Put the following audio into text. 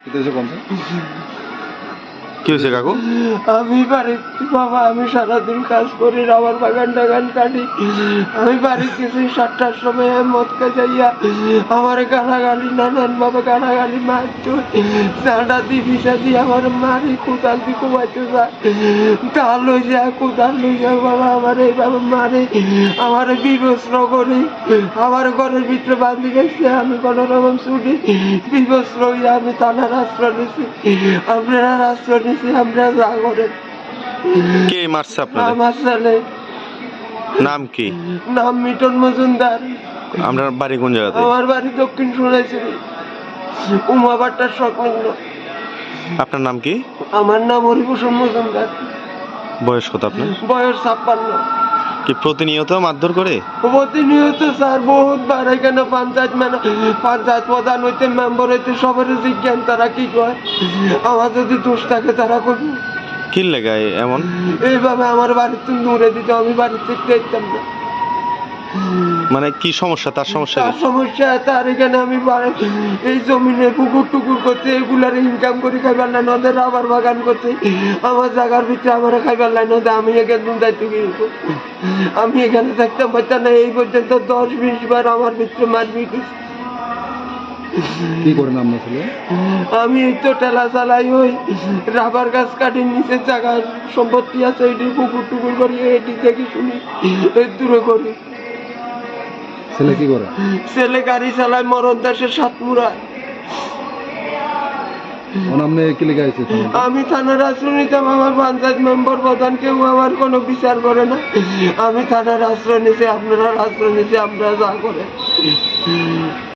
কি হয়েছে কাকু? আমি বাড়িতে বাবা, আমি সারাদিন কাজ করি, রাবার বাগান টাগান কাটি। আমি বাড়িতে গেছি 7টার সময়, মদ যাইয়া আমার গালাগালি, নানান ভাবে গালাগালি মারতো, চাঁদা দিয়ে ভিসা দিয়ে আমার মারি, কোদাল দিয়ে কুমাইতে যায়, তাল লই যায়, কোদাল লই যায় বাবা, আমার এইভাবে মারে, আমার বিবস্ত্র করে, আমার ঘরের ভিতরে বাঁধি গেছে। আমি কোনো রকম ছুটি বিবস্ত্র হইয়া আমি থানার আশ্রয় নিছি। আপনারা আশ্রয় নিছি, আমরা যা করেন। কে মারছে আপনাদের? আমার ছেলে। নাম কি? নাম মিটন মজুমদার। আপনার বাড়ি কোন জায়গাতে? আমার বাড়ি দক্ষিণ সোনাইছড়ি, উমাবাট্টার সংলগ্ন। আপনার নাম কি? আমার নাম হরিভূষণ মজুমদার। বয়স কত আপনার? বয়স 56। কি প্রতিনিয়ত মারধর করে? প্রতিনিয়ত স্যার, বহুতবার এখানে পঞ্চায়েত প্রধান হইতে, মেম্বার হইতে, সবার জিজ্ঞান তারা কি কয়, আমার যদি দোষ থাকে তারা করবে। কি লেগায় এমন? এইভাবে আমার বাড়িতে দূরে দিতে, আমি বাড়িতে দেখতাম না। মানে কি সমস্যা? তার সমস্যা তার কি? সমস্যা তার এখানে আমি এই জমিনে পুকুর টুকুর করতে, এগুলার ইনকাম করি, খাইবার নাই নদে, রাবার বাগান করতে, আমার জায়গার ভিতরে আমার খাইবার নাই নদে, আমি এখানে দায়িত্ব কিনবো। আমি এখানে থাকতে পারতাম না। এই পর্যন্ত 10-20 বার আমার ভিতরে মারপিট। কি করেন আপনার ছেলে? আমি এই তো ঠেলা চালাই, ওই রাবার গাছ কাটি, নিচে জায়গার সম্পত্তি আছে, এটি পুকুর টুকুর করি, এটি দেখি শুনি দূরে করি। ছেলে কি করে? ছেলে গাড়ি চালায়, মরণ দেশের সাতমুড়ায়। আপনি কি লেগে আছে? আমি থানার আশ্রয় নিতাম, আমার পঞ্চায়েত মেম্বার প্রধান কেউ আমার কোনো বিচার করে না। আমি থানার আশ্রয় নিছি, আপনারা আশ্রয় নিছি, আমরা যা করে।